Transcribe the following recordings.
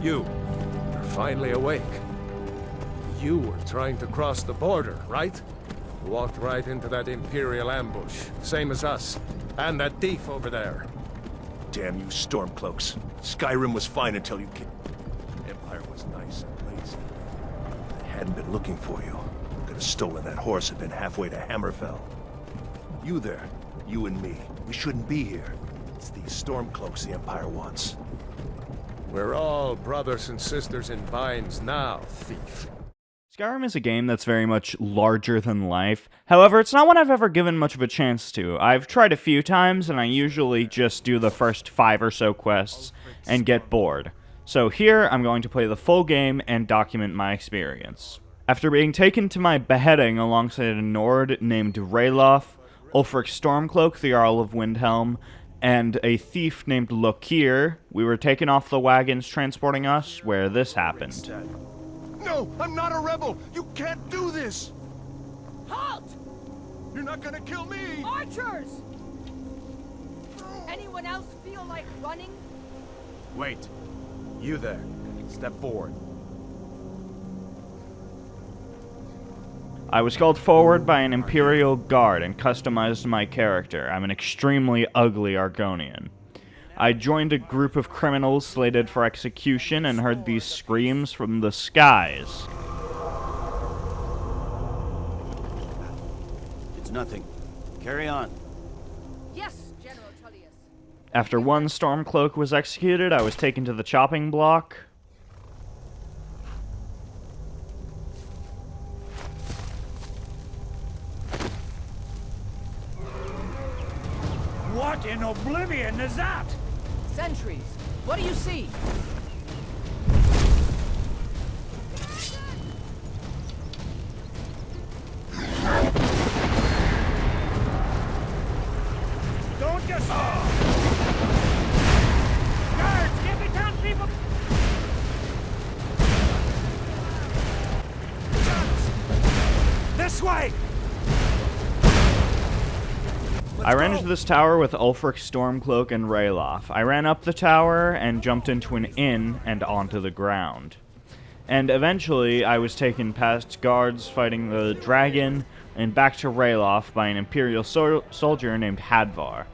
You're finally awake. You were trying to cross the border, right? Walked right into that Imperial ambush, same as us. And that thief over there. Damn you Stormcloaks. Skyrim was fine until you came. Empire was nice and lazy. If they hadn't been looking for you, could have stolen that horse and been halfway to Hammerfell. You there, you and me, we shouldn't be here. It's these Stormcloaks the Empire wants. We're all brothers and sisters in binds now, thief. Skyrim is a game that's very much larger than life. However, it's not one I've ever given much of a chance to. I've tried a few times, and I usually just do the first 5 or so quests and get bored. So here, I'm going to play the full game and document my experience. After being taken to my beheading alongside a Nord named Ralof, Ulfric Stormcloak, the Jarl of Windhelm, and a thief named Lokir, we were taken off the wagons transporting us where this happened. No, I'm not a rebel! You can't do this! Halt! You're not gonna kill me! Archers! Anyone else feel like running? Wait. You there. Step forward. I was called forward by an Imperial guard and customized my character. I'm an extremely ugly Argonian. I joined a group of criminals slated for execution and heard these screams from the skies. It's nothing. Carry on. Yes, General Tullius. After one Stormcloak was executed, I was taken to the chopping block. What in oblivion is that? Sentries, what do you see? Don't just... Guards, get me townspeople! This way! I ran into this tower with Ulfric Stormcloak and Ralof. I ran up the tower and jumped into an inn and onto the ground. And eventually, I was taken past guards fighting the dragon and back to Ralof by an Imperial soldier named Hadvar.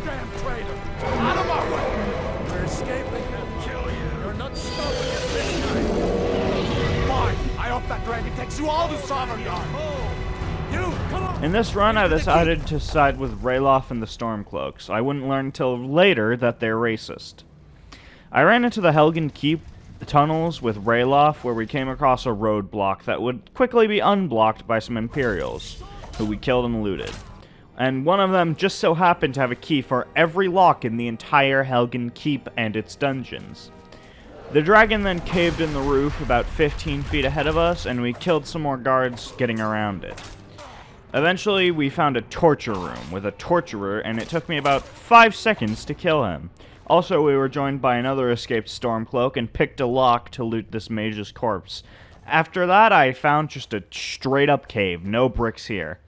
Damn traitor! Out of my way! We're escaping and kill you. You're not stopping us this time. Fine! I hope that dragon takes you all to Sovngarde! You, come on! In this run, I decided to side with Ralof and the Stormcloaks. I wouldn't learn till later that they're racist. I ran into the Helgen Keep tunnels with Ralof, where we came across a roadblock that would quickly be unblocked by some Imperials, who we killed and looted. And one of them just so happened to have a key for every lock in the entire Helgen Keep and its dungeons. The dragon then caved in the roof about 15 feet ahead of us, and we killed some more guards getting around it. Eventually, we found a torture room with a torturer, and it took me about 5 seconds to kill him. Also, we were joined by another escaped Stormcloak and picked a lock to loot this mage's corpse. After that, I found just a straight-up cave, no bricks here.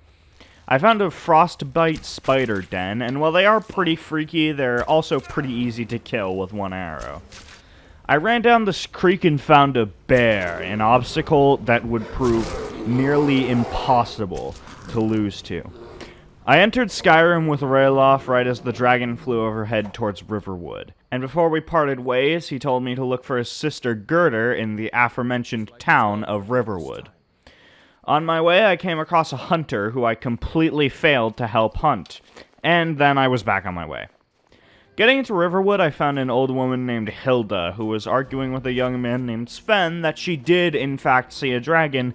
I found a frostbite spider den, and while they are pretty freaky, they're also pretty easy to kill with one arrow. I ran down this creek and found a bear, an obstacle that would prove nearly impossible to lose to. I entered Skyrim with Ralof right as the dragon flew overhead towards Riverwood, and before we parted ways, he told me to look for his sister Gerdur in the aforementioned town of Riverwood. On my way, I came across a hunter who I completely failed to help hunt, and then I was back on my way. Getting into Riverwood, I found an old woman named Hilda, who was arguing with a young man named Sven that she did, in fact, see a dragon,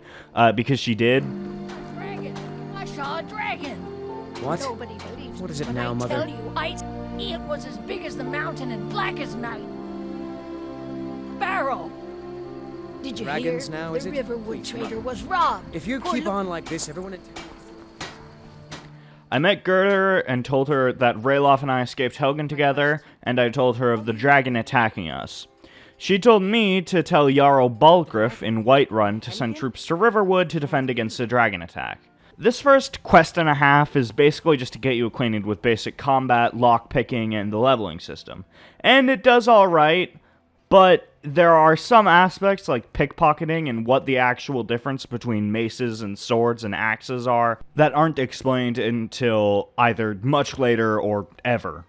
because she did. Dragon! I saw a dragon! What? Nobody believes What me is it when now, I Mother? tell you, it was as big as the mountain and black as night. Barrow! Did you Dragons hear? now, The is it? Riverwood Please, come on. trader was robbed. If you Poor keep Lu- on like this, everyone... I met Gerdur and told her that Ralof and I escaped Helgen together, and I told her of the dragon attacking us. She told me to tell Jarl Balgruuf in Whiterun to send troops to Riverwood to defend against a dragon attack. This first quest and a half is basically just to get you acquainted with basic combat, lockpicking, and the leveling system. And it does alright, but there are some aspects like pickpocketing and what the actual difference between maces and swords and axes are that aren't explained until either much later or ever.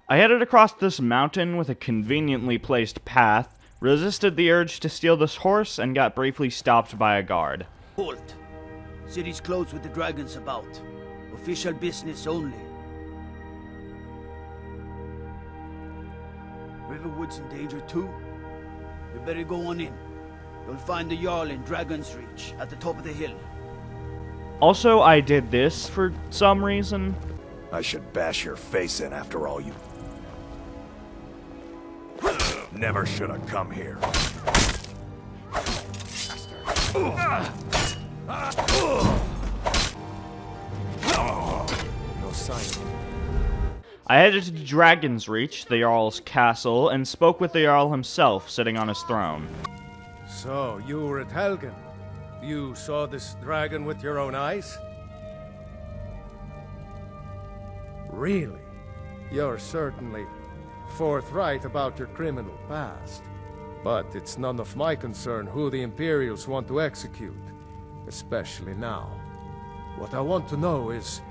I headed across this mountain with a conveniently placed path, resisted the urge to steal this horse, and got briefly stopped by a guard. Halt. City's closed with the dragons about. Official business only. Riverwood's in danger too. You better go on in. You'll find the Jarl in Dragon's Reach, at the top of the hill. Also, I did this for some reason. I should bash your face in after all you... Never should have come here. No sign. I headed to Dragon's Reach, the Jarl's castle, and spoke with the Jarl himself, sitting on his throne. So, you were at Helgen. You saw this dragon with your own eyes? Really? You're certainly forthright about your criminal past. But it's none of my concern who the Imperials want to execute, especially now. What I want to know is,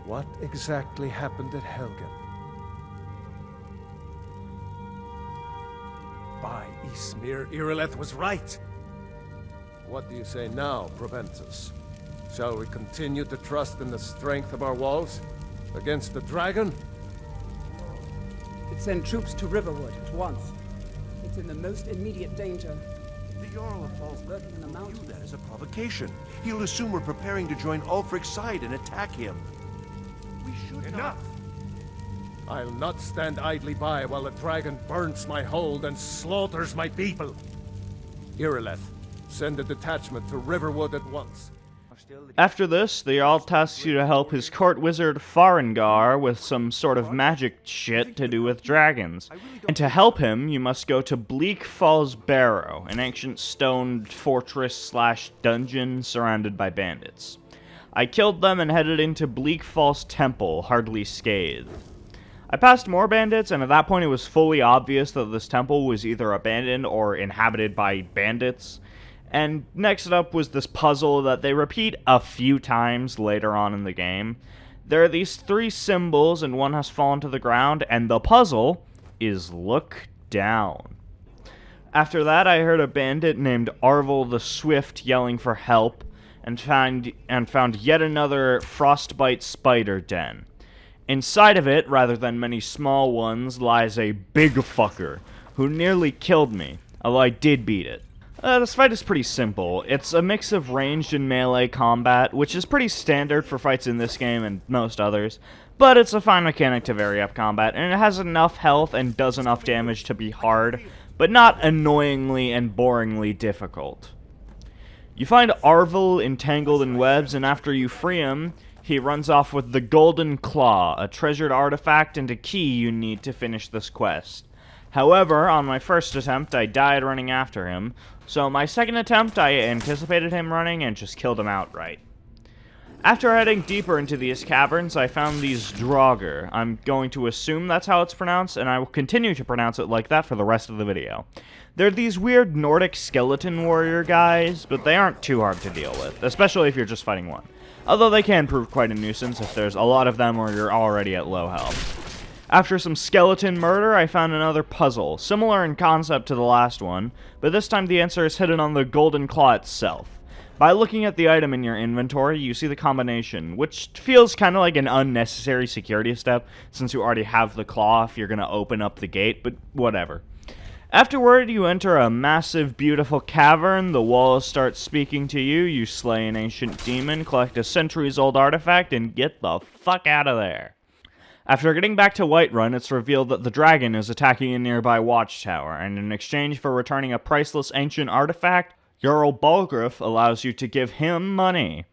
what exactly happened at Helgen? By Ismir, Irileth was right! What do you say now, Proventus? Shall we continue to trust in the strength of our walls? Against the dragon? Send troops to Riverwood at once. It's in the most immediate danger. The Jarl of Falls Lurking in the view mountains. that as a provocation. He'll assume we're preparing to join Ulfric's side and attack him. We should Enough! I'll not stand idly by while the dragon burns my hold and slaughters my people. Irileth, send a detachment to Riverwood at once. After this, the Jarl tasks you to help his court wizard Farengar with some sort of magic shit to do with dragons. And to help him, you must go to Bleak Falls Barrow, an ancient stone fortress/dungeon surrounded by bandits. I killed them and headed into Bleak Falls Temple, hardly scathed. I passed more bandits, and at that point it was fully obvious that this temple was either abandoned or inhabited by bandits. And next up was this puzzle that they repeat a few times later on in the game. There are these three symbols, and one has fallen to the ground, and the puzzle is look down. After that, I heard a bandit named Arvel the Swift yelling for help, and found yet another frostbite spider den. Inside of it, rather than many small ones, lies a big fucker, who nearly killed me, although I did beat it. This fight is pretty simple. It's a mix of ranged and melee combat, which is pretty standard for fights in this game and most others, but it's a fine mechanic to vary up combat, and it has enough health and does enough damage to be hard, but not annoyingly and boringly difficult. You find Arvel entangled in webs, and after you free him, he runs off with the Golden Claw, a treasured artifact and a key you need to finish this quest. However, on my first attempt, I died running after him, so my second attempt, I anticipated him running and just killed him outright. After heading deeper into these caverns, I found these Draugr. I'm going to assume that's how it's pronounced, and I will continue to pronounce it like that for the rest of the video. They're these weird Nordic skeleton warrior guys, but they aren't too hard to deal with, especially if you're just fighting one. Although they can prove quite a nuisance if there's a lot of them or you're already at low health. After some skeleton murder, I found another puzzle, similar in concept to the last one, but this time the answer is hidden on the Golden Claw itself. By looking at the item in your inventory, you see the combination, which feels kind of like an unnecessary security step, since you already have the claw if you're going to open up the gate, but whatever. Afterward, you enter a massive, beautiful cavern, the walls start speaking to you, you slay an ancient demon, collect a centuries-old artifact, and get the fuck out of there. After getting back to Whiterun, it's revealed that the dragon is attacking a nearby watchtower, and in exchange for returning a priceless ancient artifact, Jarl Balgruuf allows you to give him money.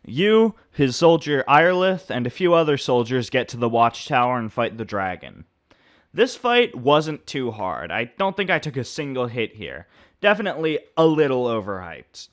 You, his soldier Irelith, and a few other soldiers get to the watchtower and fight the dragon. This fight wasn't too hard. I don't think I took a single hit here. Definitely a little overhyped.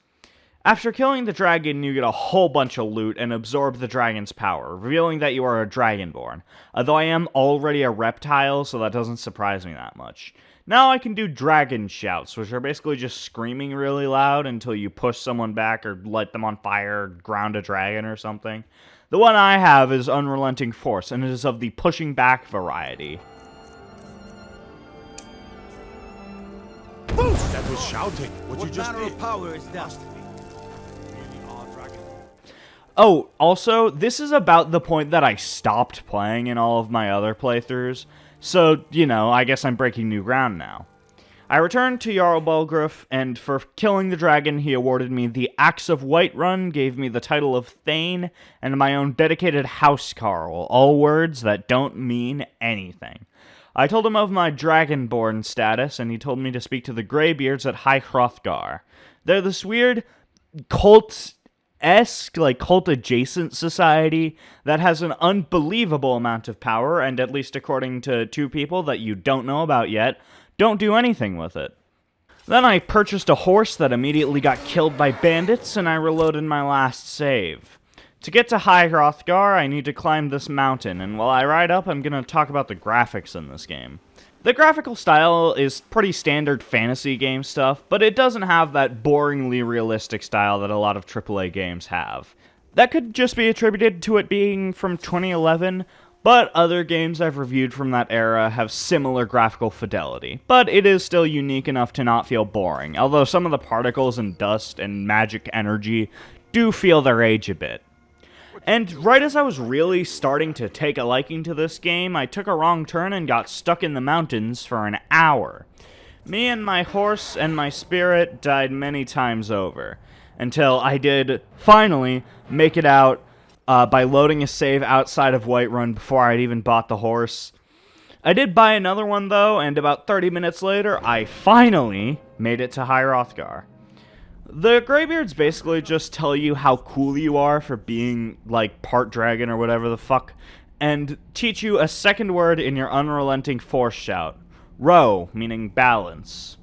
After killing the dragon, you get a whole bunch of loot and absorb the dragon's power, revealing that you are a dragonborn, although I am already a reptile, so that doesn't surprise me that much. Now I can do dragon shouts, which are basically just screaming really loud until you push someone back or light them on fire or ground a dragon or something. The one I have is Unrelenting Force, and it is of the pushing back variety. That was shouting. What you just manner did. of power is that? Oh, also, this is about the point that I stopped playing in all of my other playthroughs, so, you know, I guess I'm breaking new ground now. I returned to Jarl Balgruuf, and for killing the dragon, he awarded me the Axe of Whiterun, gave me the title of Thane, and my own dedicated housecarl, all words that don't mean anything. I told him of my dragonborn status, and he told me to speak to the Greybeards at High Hrothgar. They're this weird cult-esque, like cult-adjacent society that has an unbelievable amount of power, and at least according to two people that you don't know about yet, don't do anything with it. Then I purchased a horse that immediately got killed by bandits, and I reloaded my last save. To get to High Hrothgar, I need to climb this mountain, and while I ride up, I'm going to talk about the graphics in this game. The graphical style is pretty standard fantasy game stuff, but it doesn't have that boringly realistic style that a lot of AAA games have. That could just be attributed to it being from 2011, but other games I've reviewed from that era have similar graphical fidelity. But it is still unique enough to not feel boring, although some of the particles and dust and magic energy do feel their age a bit. And right as I was really starting to take a liking to this game, I took a wrong turn and got stuck in the mountains for an hour. Me and my horse and my spirit died many times over, until I did finally make it out by loading a save outside of Whiterun before I'd even bought the horse. I did buy another one though, and about 30 minutes later, I finally made it to High Hrothgar. The Greybeards basically just tell you how cool you are for being, like, part dragon or whatever the fuck, and teach you a second word in your Unrelenting Force shout. Row, meaning balance.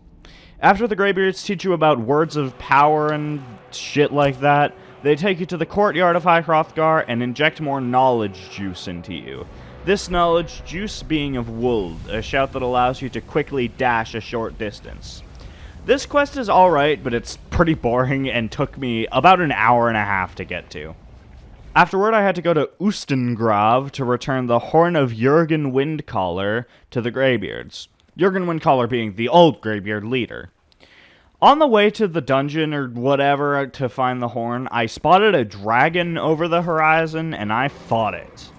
After the Greybeards teach you about words of power and shit like that, they take you to the courtyard of High Hrothgar and inject more knowledge juice into you. This knowledge juice being of Wold, a shout that allows you to quickly dash a short distance. This quest is alright, but it's pretty boring and took me about an hour and a half to get to. Afterward, I had to go to Ustengrav to return the Horn of Jurgen Windcaller to the Greybeards. Jurgen Windcaller being the old Greybeard leader. On the way to the dungeon or whatever to find the horn, I spotted a dragon over the horizon and I fought it.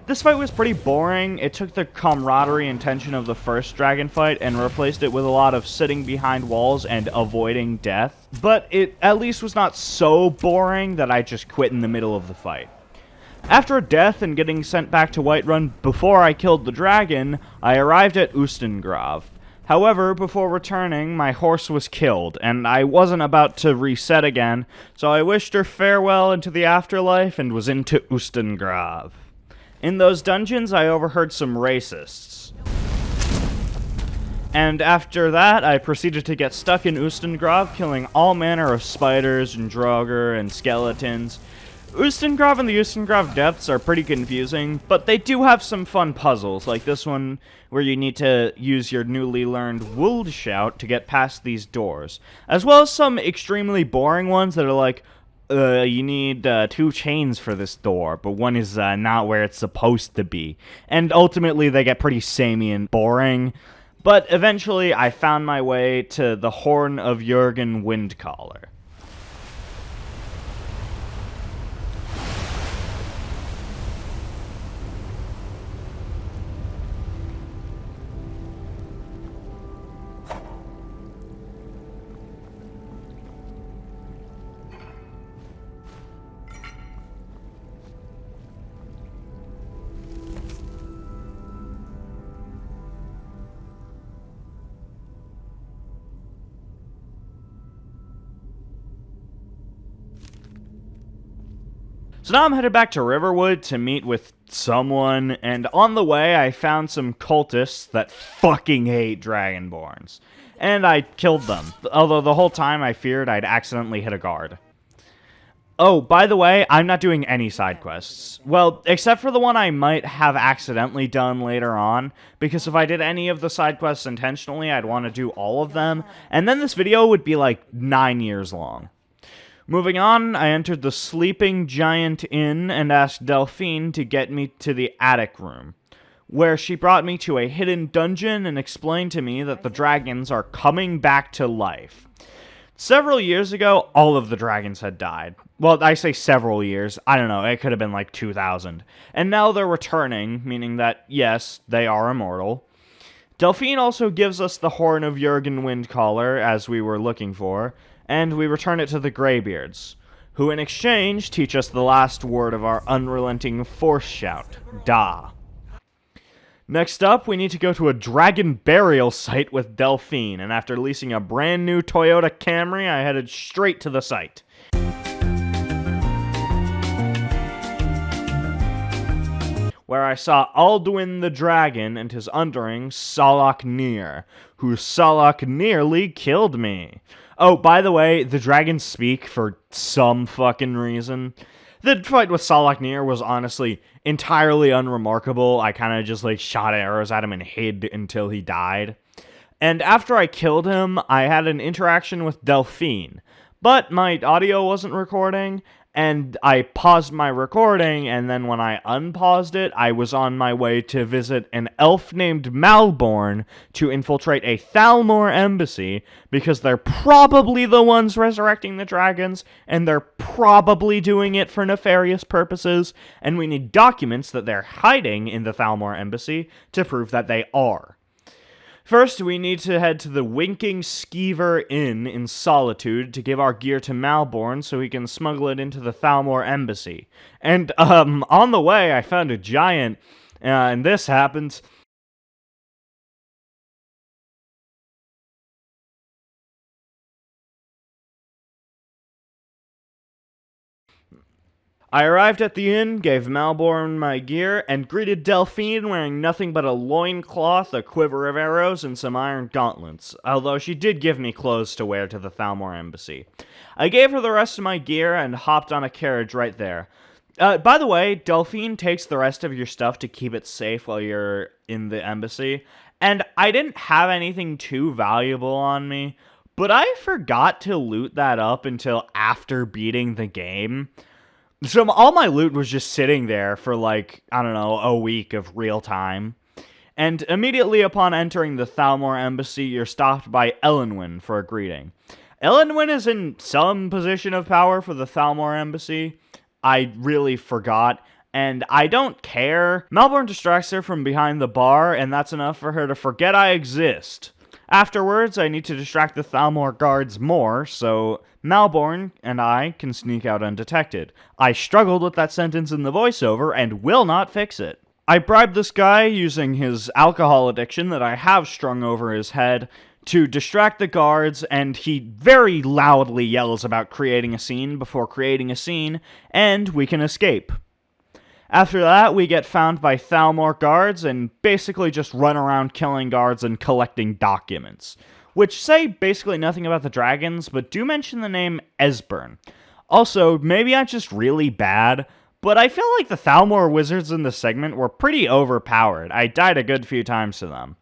This fight was pretty boring. It took the camaraderie and tension of the first dragon fight and replaced it with a lot of sitting behind walls and avoiding death. But it at least was not so boring that I just quit in the middle of the fight. After a death and getting sent back to Whiterun before I killed the dragon, I arrived at Ustengrav. However, before returning, my horse was killed, and I wasn't about to reset again, so I wished her farewell into the afterlife and was into Ustengrav. In those dungeons, I overheard some racists. And after that, I proceeded to get stuck in Ustengrav, killing all manner of spiders and draugr and skeletons. Ustengrav and the Ustengrav depths are pretty confusing, but they do have some fun puzzles, like this one where you need to use your newly learned Wold shout to get past these doors, as well as some extremely boring ones that are like, you need 2 chains for this door, but one is not where it's supposed to be. And ultimately, they get pretty samey and boring. But eventually, I found my way to the Horn of Jurgen Windcaller. So now I'm headed back to Riverwood to meet with someone, and on the way I found some cultists that fucking hate Dragonborns. And I killed them, although the whole time I feared I'd accidentally hit a guard. Oh, by the way, I'm not doing any side quests. Well, except for the one I might have accidentally done later on, because if I did any of the side quests intentionally, I'd want to do all of them, and then this video would be like 9 years long. Moving on, I entered the Sleeping Giant Inn and asked Delphine to get me to the attic room, where she brought me to a hidden dungeon and explained to me that the dragons are coming back to life. Several years ago, all of the dragons had died. Well, I say several years. I don't know. It could have been like 2000. And now they're returning, meaning that, yes, they are immortal. Delphine also gives us the Horn of Jurgen Windcaller, as we were looking for, and we return it to the Greybeards, who in exchange teach us the last word of our unrelenting force shout, Da. Next up, we need to go to a dragon burial site with Delphine, and after leasing a brand new Toyota Camry, I headed straight to the site. Where I saw Alduin the Dragon and his underling, Salak Nir, who Salak nearly killed me. Oh, by the way, the dragons speak for some fucking reason. The fight with Salak Nir was honestly entirely unremarkable. I kind of just shot arrows at him and hid until he died. And after I killed him, I had an interaction with Delphine. But my audio wasn't recording, and I paused my recording, and then when I unpaused it, I was on my way to visit an elf named Malborn to infiltrate a Thalmor embassy, because they're probably the ones resurrecting the dragons, and they're probably doing it for nefarious purposes, and we need documents that they're hiding in the Thalmor embassy to prove that they are. First, we need to head to the Winking Skeever Inn in Solitude to give our gear to Malborn so he can smuggle it into the Thalmor embassy. And, on the way, I found a giant, and this happens. I arrived at the inn, gave Malborn my gear, and greeted Delphine wearing nothing but a loincloth, a quiver of arrows, and some iron gauntlets, although she did give me clothes to wear to the Thalmor embassy. I gave her the rest of my gear and hopped on a carriage right there. By the way, Delphine takes the rest of your stuff to keep it safe while you're in the embassy, and I didn't have anything too valuable on me, but I forgot to loot that up until after beating the game. So all my loot was just sitting there for a week of real time. And immediately upon entering the Thalmor embassy, you're stopped by Elenwyn for a greeting. Elenwyn is in some position of power for the Thalmor embassy. I really forgot, and I don't care. Malborn distracts her from behind the bar, and that's enough for her to forget I exist. Afterwards, I need to distract the Thalmor guards more, so Malborn and I can sneak out undetected. I struggled with that sentence in the voiceover and will not fix it. I bribed this guy using his alcohol addiction that I have strung over his head to distract the guards, and he very loudly yells about creating a scene before creating a scene, and we can escape. After that, we get found by Thalmor guards and basically just run around killing guards and collecting documents, which say basically nothing about the dragons, but do mention the name Esbern. Also, maybe I'm just really bad, but I feel like the Thalmor wizards in this segment were pretty overpowered. I died a good few times to them.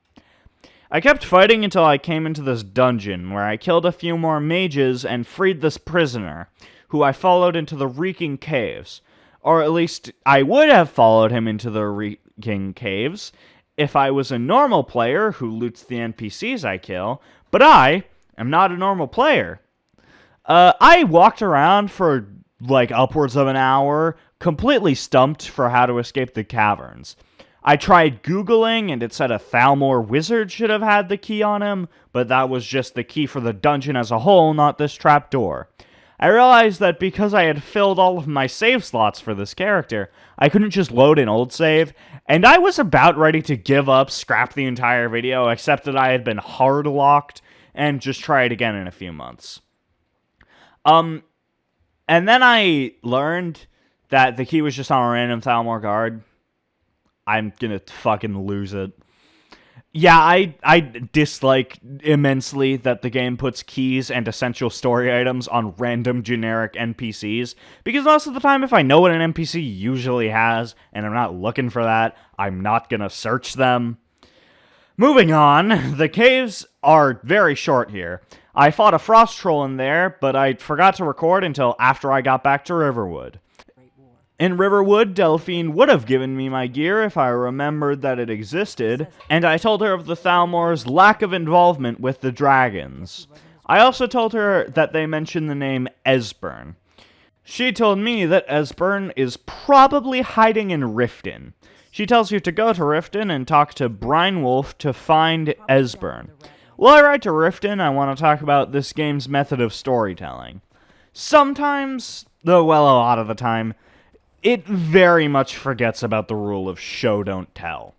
I kept fighting until I came into this dungeon, where I killed a few more mages and freed this prisoner, who I followed into the Reeking Caves. Or at least, I would have followed him into the Reeking Caves if I was a normal player who loots the NPCs I kill, but I am not a normal player. I walked around for upwards of an hour, completely stumped for how to escape the caverns. I tried Googling, and it said a Thalmor wizard should have had the key on him, but that was just the key for the dungeon as a whole, not this trapdoor. I realized that because I had filled all of my save slots for this character, I couldn't just load an old save, and I was about ready to give up, scrap the entire video, except that I had been hard locked, and just try it again in a few months. And then I learned that the key was just on a random Thalmor guard. I'm gonna fucking lose it. Yeah, I dislike immensely that the game puts keys and essential story items on random generic NPCs, because most of the time if I know what an NPC usually has, and I'm not looking for that, I'm not gonna search them. Moving on, the caves are very short here. I fought a frost troll in there, but I forgot to record until after I got back to Riverwood. In Riverwood, Delphine would have given me my gear if I remembered that it existed, and I told her of the Thalmor's lack of involvement with the dragons. I also told her that they mentioned the name Esbern. She told me that Esbern is probably hiding in Riften. She tells you to go to Riften and talk to Brynwolf to find Esbern. While I ride to Riften, I want to talk about this game's method of storytelling. Sometimes, though well a lot of the time, it very much forgets about the rule of show don't tell.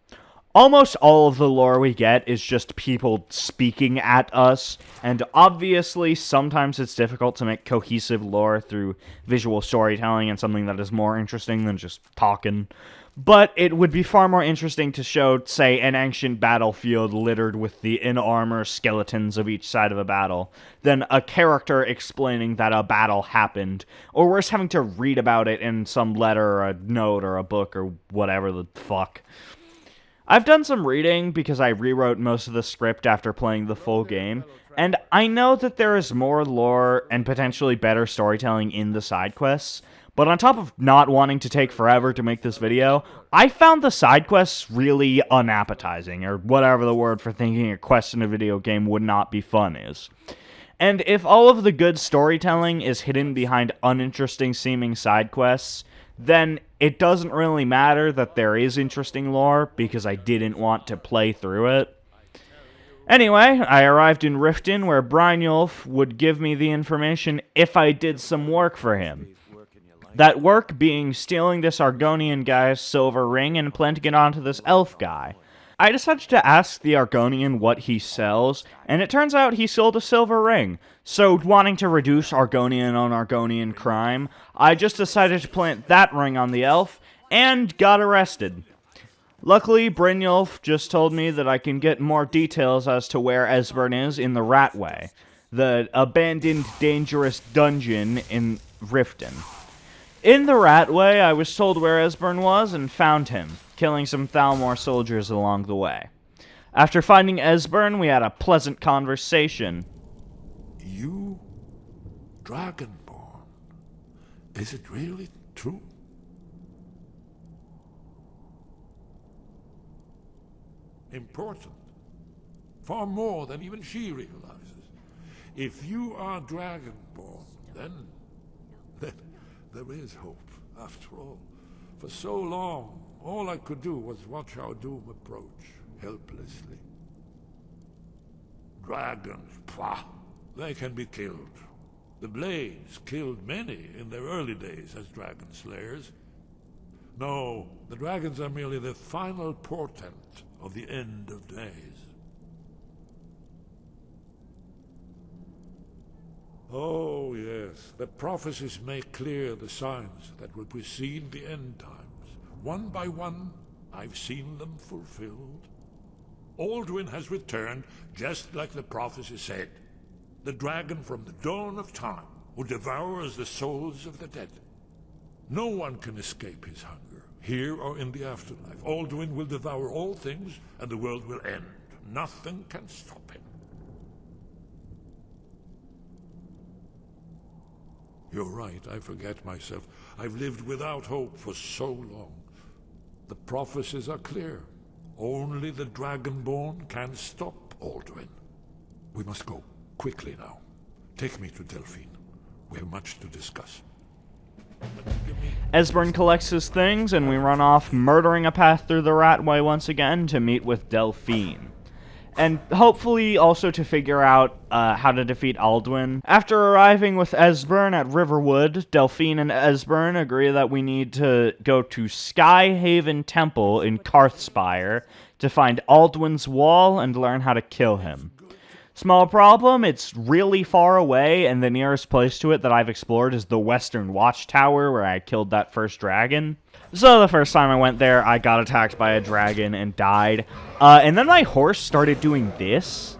Almost all of the lore we get is just people speaking at us, and obviously sometimes it's difficult to make cohesive lore through visual storytelling and something that is more interesting than just talking. But it would be far more interesting to show, say, an ancient battlefield littered with the in-armor skeletons of each side of a battle, than a character explaining that a battle happened, or worse, having to read about it in some letter or a note or a book or whatever the fuck. I've done some reading because I rewrote most of the script after playing the full game, and I know that there is more lore and potentially better storytelling in the side quests. But on top of not wanting to take forever to make this video, I found the side quests really unappetizing, or whatever the word for thinking a quest in a video game would not be fun is. And if all of the good storytelling is hidden behind uninteresting seeming side quests, then it doesn't really matter that there is interesting lore, because I didn't want to play through it. Anyway, I arrived in Riften, where Brynwolf would give me the information if I did some work for him. That work being stealing this Argonian guy's silver ring and planting it onto this elf guy. I decided to ask the Argonian what he sells, and it turns out he sold a silver ring. So, wanting to reduce Argonian on Argonian crime, I just decided to plant that ring on the elf, and got arrested. Luckily, Brynwolf just told me that I can get more details as to where Esbern is in the Ratway, the abandoned, dangerous dungeon in Riften. In the Ratway, I was told where Esbern was and found him, killing some Thalmor soldiers along the way. After finding Esbern, we had a pleasant conversation. You, Dragonborn, is it really true? Important. Far more than even she realizes. If you are Dragonborn, then there is hope, after all. For so long, all I could do was watch our doom approach, helplessly. Dragons, pah! They can be killed. The Blades killed many in their early days as dragon slayers. No, the dragons are merely the final portent of the end of days. Oh, yes. The prophecies make clear the signs that will precede the end times. One by one, I've seen them fulfilled. Alduin has returned, just like the prophecy said. The dragon from the dawn of time, who devours the souls of the dead. No one can escape his hunger, here or in the afterlife. Alduin will devour all things, and the world will end. Nothing can stop him. You're right, I forget myself. I've lived without hope for so long. The prophecies are clear. Only the Dragonborn can stop Alduin. We must go, quickly now. Take me to Delphine. We have much to discuss. Esbern collects his things, and we run off, murdering a path through the Ratway once again to meet with Delphine. And hopefully also to figure out how to defeat Alduin. After arriving with Esbern at Riverwood, Delphine and Esbern agree that we need to go to Skyhaven Temple in Karthspire to find Alduin's wall and learn how to kill him. Small problem, it's really far away, and the nearest place to it that I've explored is the Western Watchtower, where I killed that first dragon. So the first time I went there, I got attacked by a dragon and died. And then my horse started doing this.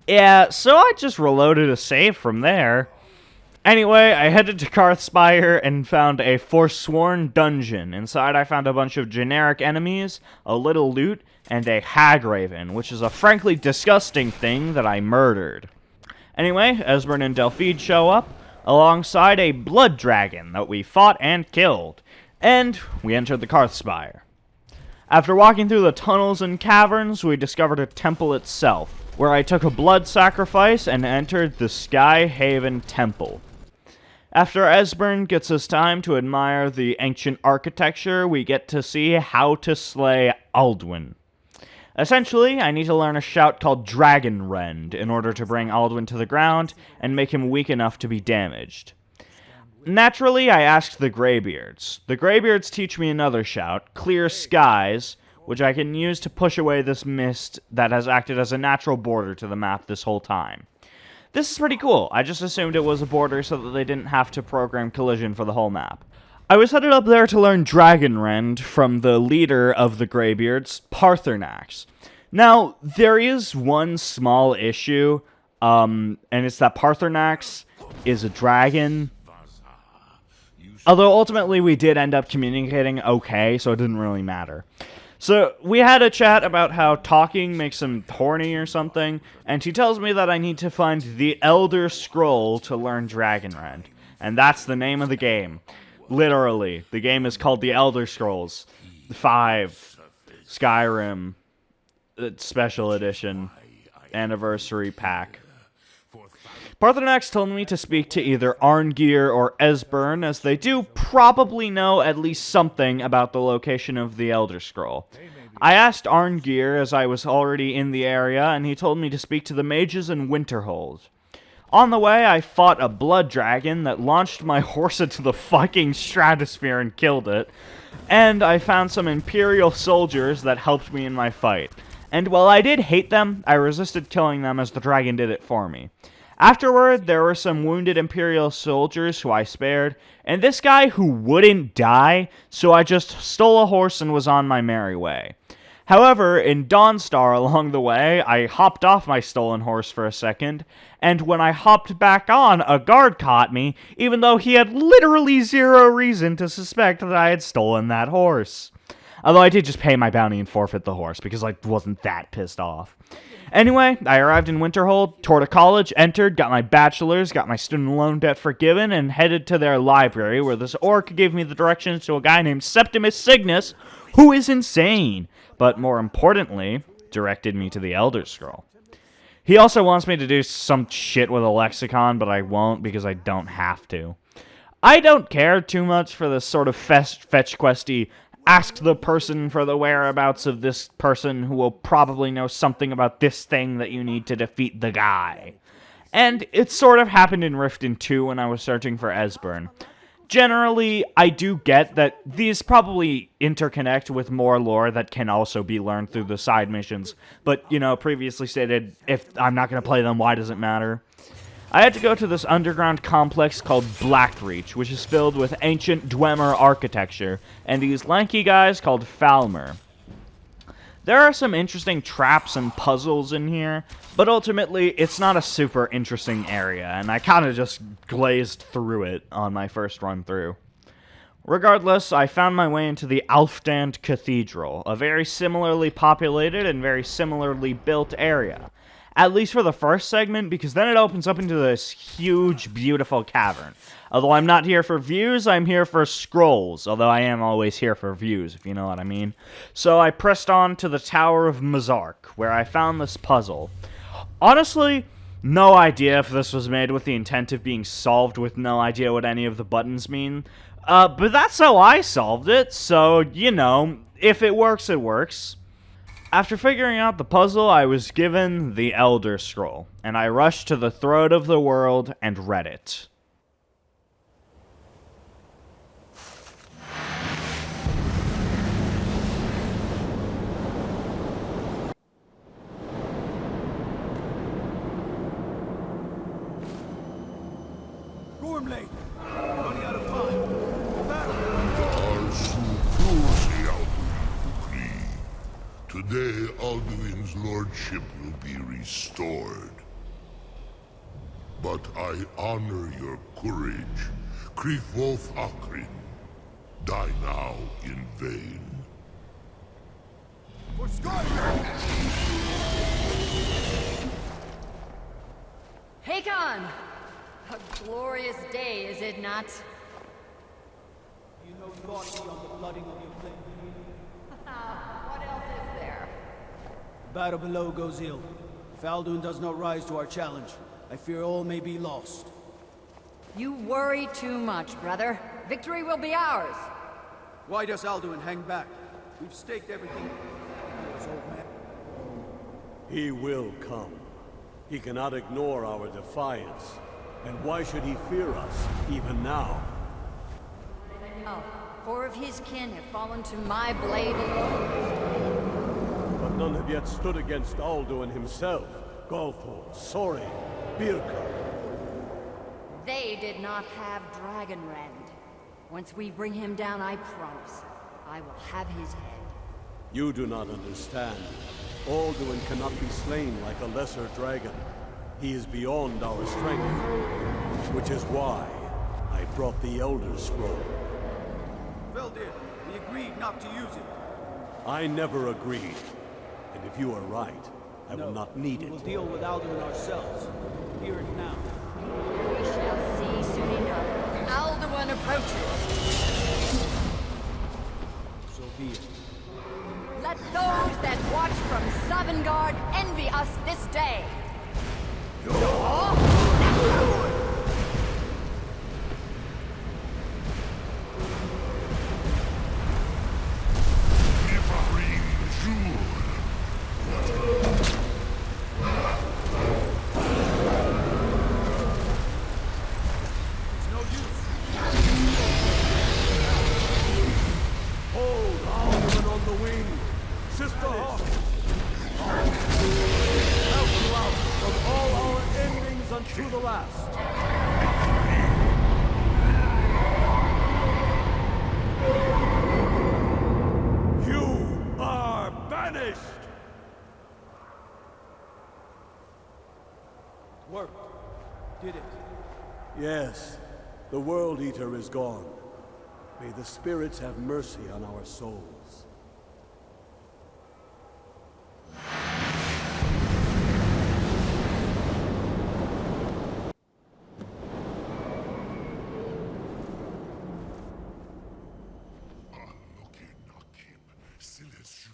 Yeah, so I just reloaded a save from there. Anyway, I headed to Karthspire and found a Forsworn dungeon. Inside I found a bunch of generic enemies, a little loot, and a Hagraven, which is a frankly disgusting thing that I murdered. Anyway, Esbern and Delphide show up, alongside a blood dragon that we fought and killed, and we entered the Karthspire. After walking through the tunnels and caverns, we discovered a temple itself, where I took a blood sacrifice and entered the Skyhaven Temple. After Esbern gets us time to admire the ancient architecture, we get to see how to slay Alduin. Essentially, I need to learn a shout called Dragon Rend in order to bring Alduin to the ground and make him weak enough to be damaged. Naturally, I asked the Greybeards. The Greybeards teach me another shout, Clear Skies, which I can use to push away this mist that has acted as a natural border to the map this whole time. This is pretty cool. I just assumed it was a border so that they didn't have to program collision for the whole map. I was headed up there to learn Dragon Rend from the leader of the Greybeards, Paarthurnax. Now, there is one small issue, and it's that Paarthurnax is a dragon. Although ultimately we did end up communicating okay, so it didn't really matter. So, we had a chat about how talking makes him horny or something, and he tells me that I need to find the Elder Scroll to learn Dragon Rend. And that's the name of the game. Literally. The game is called The Elder Scrolls 5 Skyrim Special Edition Anniversary Pack. Paarthurnax told me to speak to either Arngeir or Esbern, as they do probably know at least something about the location of the Elder Scroll. I asked Arngeir, as I was already in the area, and he told me to speak to the mages in Winterhold. On the way, I fought a blood dragon that launched my horse into the fucking stratosphere and killed it, and I found some Imperial soldiers that helped me in my fight. And while I did hate them, I resisted killing them as the dragon did it for me. Afterward, there were some wounded Imperial soldiers who I spared, and this guy who wouldn't die, so I just stole a horse and was on my merry way. However, in Dawnstar along the way, I hopped off my stolen horse for a second, and when I hopped back on, a guard caught me, even though he had literally zero reason to suspect that I had stolen that horse. Although I did just pay my bounty and forfeit the horse, because I wasn't that pissed off. Anyway, I arrived in Winterhold, toured a college, entered, got my bachelor's, got my student loan debt forgiven, and headed to their library, where this orc gave me the directions to a guy named Septimus Cygnus, who is insane, but more importantly, directed me to the Elder Scroll. He also wants me to do some shit with a lexicon, but I won't because I don't have to. I don't care too much for this sort of fetch questy, ask the person for the whereabouts of this person who will probably know something about this thing that you need to defeat the guy. And it sort of happened in Riften 2 when I was searching for Esbern. Generally, I do get that these probably interconnect with more lore that can also be learned through the side missions, but, you know, previously stated, if I'm not going to play them, why does it matter? I had to go to this underground complex called Blackreach, which is filled with ancient Dwemer architecture, and these lanky guys called Falmer. There are some interesting traps and puzzles in here, but ultimately, it's not a super interesting area, and I kind of just glazed through it on my first run through. Regardless, I found my way into the Alfdand Cathedral, a very similarly populated and very similarly built area. At least for the first segment, because then it opens up into this huge, beautiful cavern. Although I'm not here for views, I'm here for scrolls. Although I am always here for views, if you know what I mean. So I pressed on to the Tower of Mazark, where I found this puzzle. Honestly, no idea if this was made with the intent of being solved with no idea what any of the buttons mean. But that's how I solved it, so, you know, if it works, it works. After figuring out the puzzle, I was given the Elder Scroll, and I rushed to the throat of the world and read it. Gormley! Running out of time. Today, Alduin's lordship will be restored. But I honor your courage. Krifwolf Akrin. Die now in vain. For Skyrim! Hakon! A glorious day, is it not? You know thought beyond the blooding of your blade. What else is there? The battle below goes ill. If Alduin does not rise to our challenge, I fear all may be lost. You worry too much, brother. Victory will be ours. Why does Alduin hang back? We've staked everything. This old man. He will come. He cannot ignore our defiance. And why should he fear us, even now? No, 4 of his kin have fallen to my blade alone. But none have yet stood against Alduin himself. Golthor, Sori, Birka. They did not have Dragonrend. Once we bring him down, I promise, I will have his head. You do not understand. Alduin cannot be slain like a lesser dragon. He is beyond our strength. Which is why I brought the Elder Scroll. Well, dear, we agreed not to use it. I never agreed. And if you are right, I will not need it. We'll deal with Alduin ourselves. Hear it now. We shall see soon enough. Alduin approaches. So be it. Let those that watch from Sovngarde envy us this day. To the last. You are banished! Worked. Did it. Yes, the World Eater is gone. May the spirits have mercy on our souls.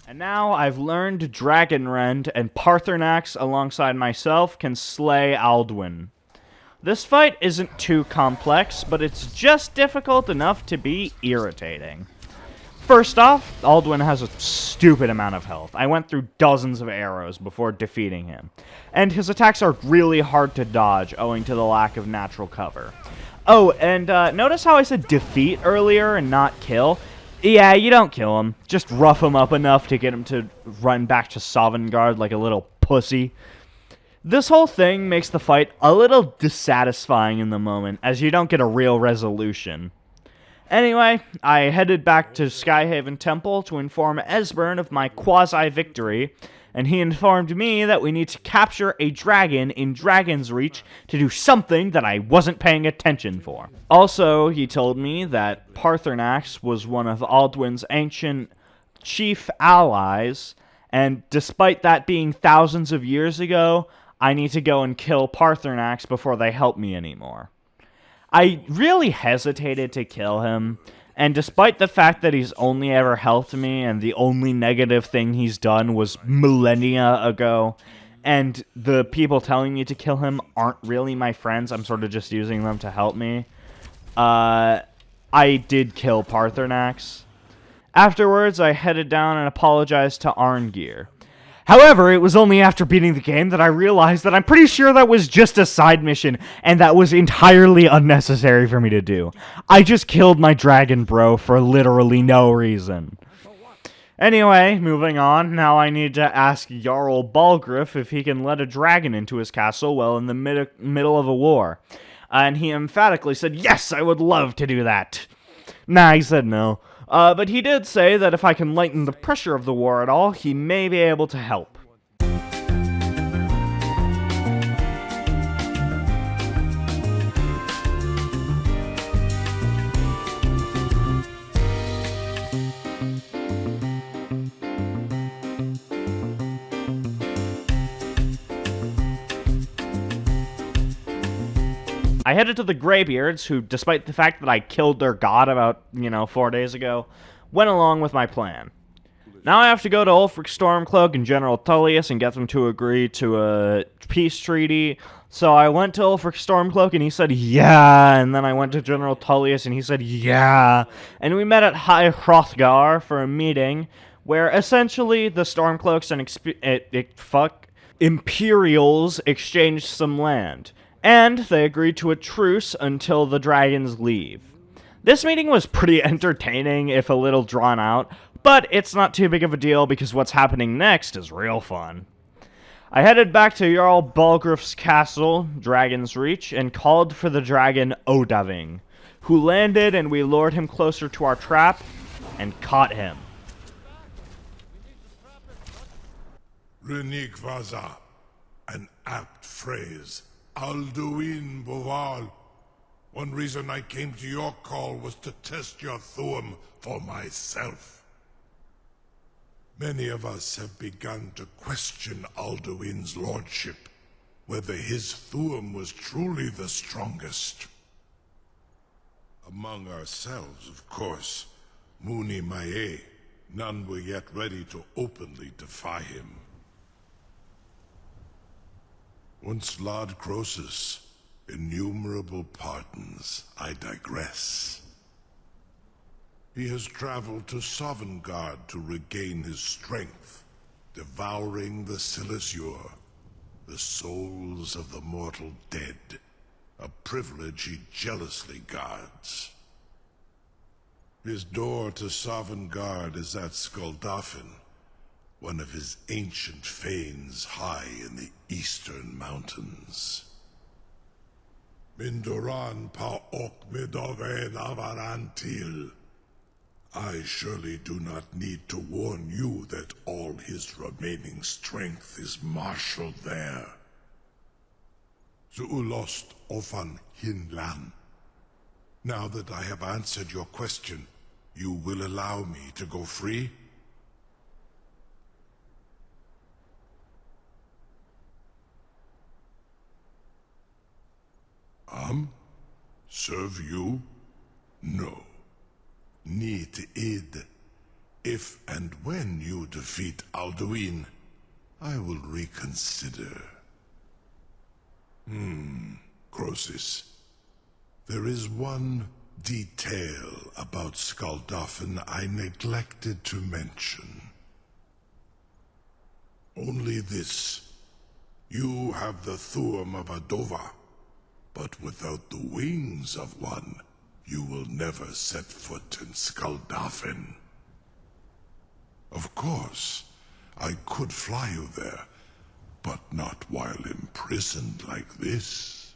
And now I've learned Dragonrend, and Paarthurnax alongside myself can slay Alduin. This fight isn't too complex, but it's just difficult enough to be irritating. First off, Alduin has a stupid amount of health. I went through dozens of arrows before defeating him. And his attacks are really hard to dodge, owing to the lack of natural cover. Oh, and notice how I said defeat earlier and not kill? Yeah, you don't kill him. Just rough him up enough to get him to run back to Sovngarde like a little pussy. This whole thing makes the fight a little dissatisfying in the moment, as you don't get a real resolution. Anyway, I headed back to Skyhaven Temple to inform Esbern of my quasi-victory, and he informed me that we need to capture a dragon in Dragon's Reach to do something that I wasn't paying attention for. Also, he told me that Paarthurnax was one of Alduin's ancient chief allies, and despite that being thousands of years ago, I need to go and kill Paarthurnax before they help me anymore. I really hesitated to kill him, and despite the fact that he's only ever helped me, and the only negative thing he's done was millennia ago, and the people telling me to kill him aren't really my friends, I'm sort of just using them to help me, I did kill Paarthurnax. Afterwards, I headed down and apologized to Arngeir. However, it was only after beating the game that I realized that I'm pretty sure that was just a side mission, and that was entirely unnecessary for me to do. I just killed my dragon bro for literally no reason. Anyway, moving on, now I need to ask Jarl Balgruuf if he can let a dragon into his castle while in the middle of a war. And he emphatically said, yes, I would love to do that. Nah, he said no. But he did say that if I can lighten the pressure of the war at all, he may be able to help. I headed to the Greybeards, who, despite the fact that I killed their god about, 4 days ago, went along with my plan. Now I have to go to Ulfric Stormcloak and General Tullius and get them to agree to a peace treaty. So I went to Ulfric Stormcloak and he said, yeah, and then I went to General Tullius and he said, yeah. And we met at High Hrothgar for a meeting where essentially the Stormcloaks and Imperials exchanged some land. And they agreed to a truce until the dragons leave. This meeting was pretty entertaining, if a little drawn out, but it's not too big of a deal because what's happening next is real fun. I headed back to Jarl Balgruuf's castle, Dragon's Reach, and called for the dragon Odahviing, who landed and we lured him closer to our trap and caught him. Renik Vaza, an apt phrase. Alduin Boval. One reason I came to your call was to test your Thuum for myself. Many of us have begun to question Alduin's lordship, whether his Thuum was truly the strongest. Among ourselves, of course, Muni Mae, none were yet ready to openly defy him. Once Lord Croesus, innumerable pardons, I digress. He has traveled to Sovngarde to regain his strength, devouring the Silesur, the souls of the mortal dead, a privilege he jealously guards. His door to Sovngarde is at Skuldafn, one of his ancient fanes high in the eastern mountains. Mindoran pa ok midoven avarantil. I surely do not need to warn you that all his remaining strength is marshaled there. Zuulost ofan hinlan. Now that I have answered your question, you will allow me to go free? Serve you? No. Need id. If and when you defeat Alduin, I will reconsider. Croesus. There is one detail about Skuldafn I neglected to mention. Only this. You have the Thuum of Adova. But without the wings of one, you will never set foot in Skuldafn. Of course, I could fly you there, but not while imprisoned like this.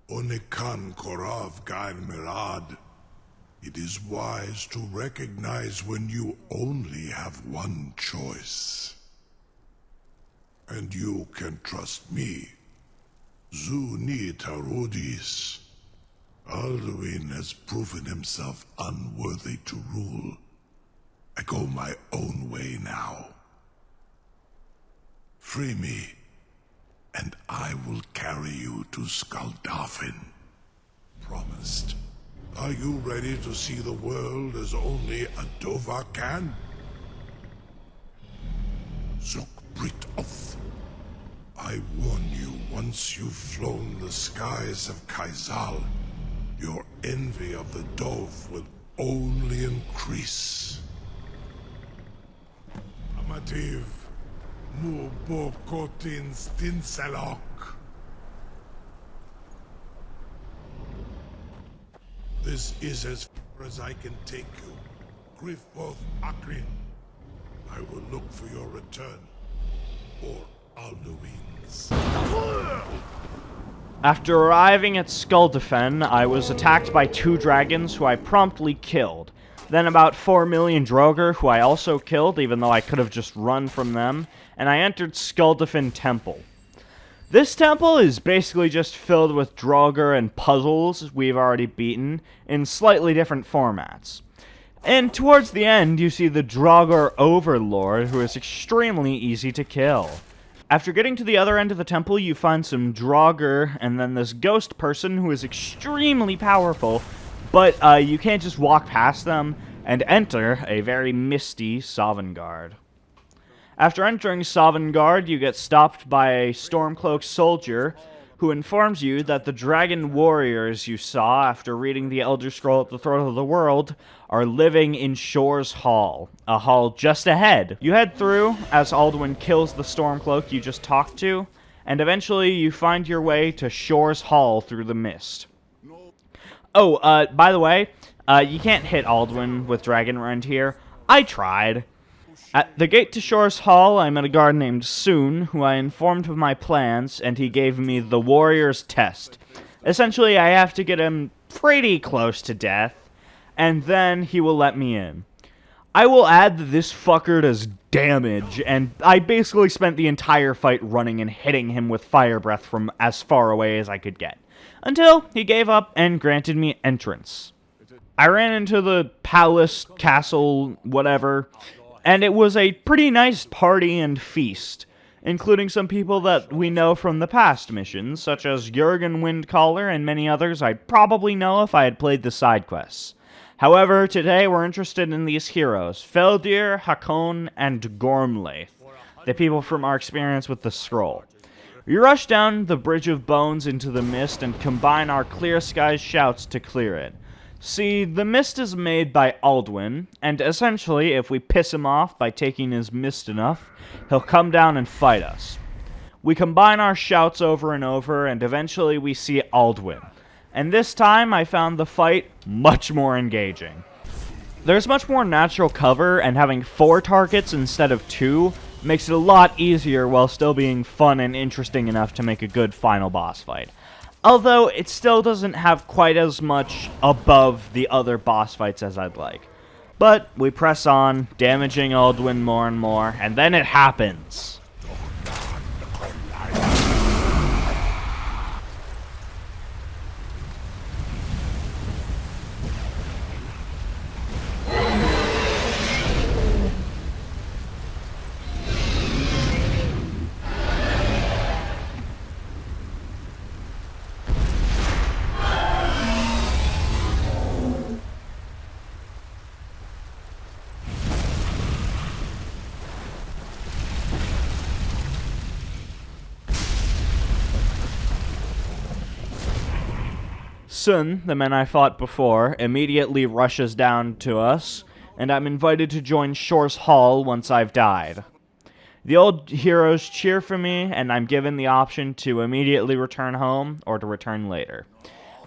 Onikan Korav Gain Mirad. It is wise to recognize when you only have one choice. And you can trust me. Zuni Tarudis. Alduin has proven himself unworthy to rule. I go my own way now. Free me, and I will carry you to Skuldafn. Promised. Are you ready to see the world as only a Dova can? Zukbritoth. I warn you, once you've flown the skies of Kaizal, your envy of the Dove will only increase. Amativ, Mubokotin Stinselok. This is as far as I can take you. Grifoth Akrin. I will look for your return. Or Alduin's. After arriving at Skuldafn, I was attacked by 2 dragons who I promptly killed. Then about 4 million Draugr who I also killed, even though I could have just run from them. And I entered Skuldafn Temple. This temple is basically just filled with Draugr and puzzles we've already beaten in slightly different formats. And towards the end, you see the Draugr Overlord, who is extremely easy to kill. After getting to the other end of the temple, you find some Draugr and then this ghost person who is extremely powerful, but you can't just walk past them and enter a very misty Sovngarde. After entering Sovngarde, you get stopped by a Stormcloak soldier who informs you that the dragon warriors you saw after reading the Elder Scroll at the Throat of the World are living in Shor's Hall, a hall just ahead. You head through as Alduin kills the Stormcloak you just talked to, and eventually you find your way to Shor's Hall through the mist. Oh, by the way, you can't hit Alduin with Dragon Rend here. I tried. At the gate to Shor's Hall, I met a guard named Soon, who I informed of my plans, and he gave me the Warrior's Test. Essentially, I have to get him pretty close to death, and then he will let me in. I will add that this fucker does damage, and I basically spent the entire fight running and hitting him with fire breath from as far away as I could get, until he gave up and granted me entrance. I ran into the palace, castle, whatever, and it was a pretty nice party and feast, including some people that we know from the past missions, such as Jurgen Windcaller and many others I'd probably know if I had played the side quests. However, today we're interested in these heroes, Feldir, Hakon, and Gormlaith, the people from our experience with the scroll. We rush down the Bridge of Bones into the mist and combine our Clear Skies shouts to clear it. See, the mist is made by Alduin, and essentially, if we piss him off by taking his mist enough, he'll come down and fight us. We combine our shouts over and over, and eventually we see Alduin. And this time, I found the fight much more engaging. There's much more natural cover, and having 4 targets instead of 2 makes it a lot easier while still being fun and interesting enough to make a good final boss fight. Although, it still doesn't have quite as much above the other boss fights as I'd like. But, we press on, damaging Alduin more and more, and then it happens. Sun, the man I fought before, immediately rushes down to us, and I'm invited to join Shor's Hall once I've died. The old heroes cheer for me, and I'm given the option to immediately return home or to return later.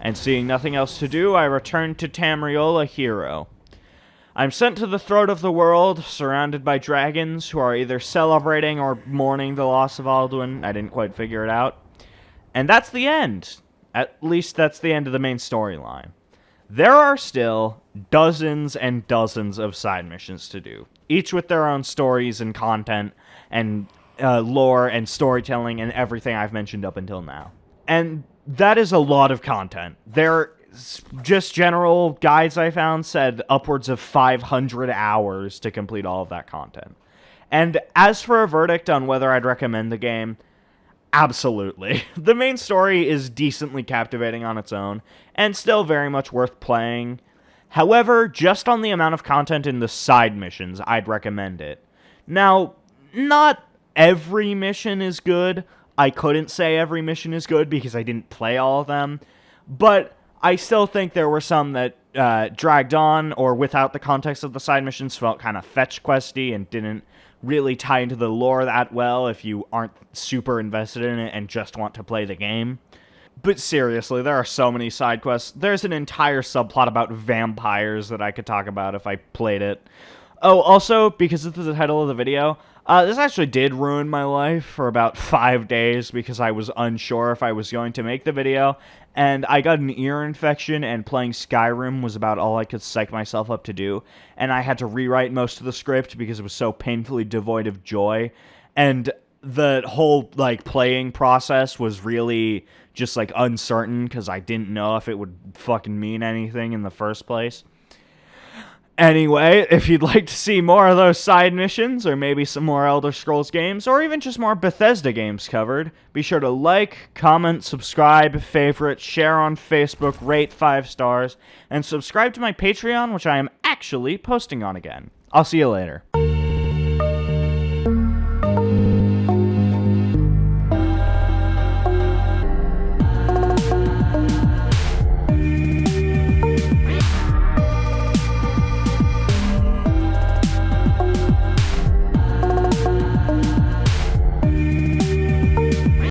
And seeing nothing else to do, I return to Tamriel a hero. I'm sent to the Throat of the World, surrounded by dragons who are either celebrating or mourning the loss of Alduin. I didn't quite figure it out. And that's the end. At least that's the end of the main storyline. There are still dozens and dozens of side missions to do, each with their own stories and content and lore and storytelling and everything I've mentioned up until now. And that is a lot of content. Just general guides I found said upwards of 500 hours to complete all of that content. And as for a verdict on whether I'd recommend the game, Absolutely. The main story is decently captivating on its own, and still very much worth playing. However, just on the amount of content in the side missions, I'd recommend it. Now, not every mission is good. I couldn't say every mission is good because I didn't play all of them, but I still think there were some that dragged on, or without the context of the side missions felt kind of fetch questy and didn't really tie into the lore that well if you aren't super invested in it and just want to play the game. But seriously, there are so many side quests. There's an entire subplot about vampires that I could talk about if I played it. Oh, also, because this is the title of the video, this actually did ruin my life for about 5 days because I was unsure if I was going to make the video, and I got an ear infection, and playing Skyrim was about all I could psych myself up to do, and I had to rewrite most of the script because it was so painfully devoid of joy, and the whole, like, playing process was really just, like, uncertain because I didn't know if it would fucking mean anything in the first place. Anyway, if you'd like to see more of those side missions, or maybe some more Elder Scrolls games, or even just more Bethesda games covered, be sure to like, comment, subscribe, favorite, share on Facebook, rate 5 stars, and subscribe to my Patreon, which I am actually posting on again. I'll see you later.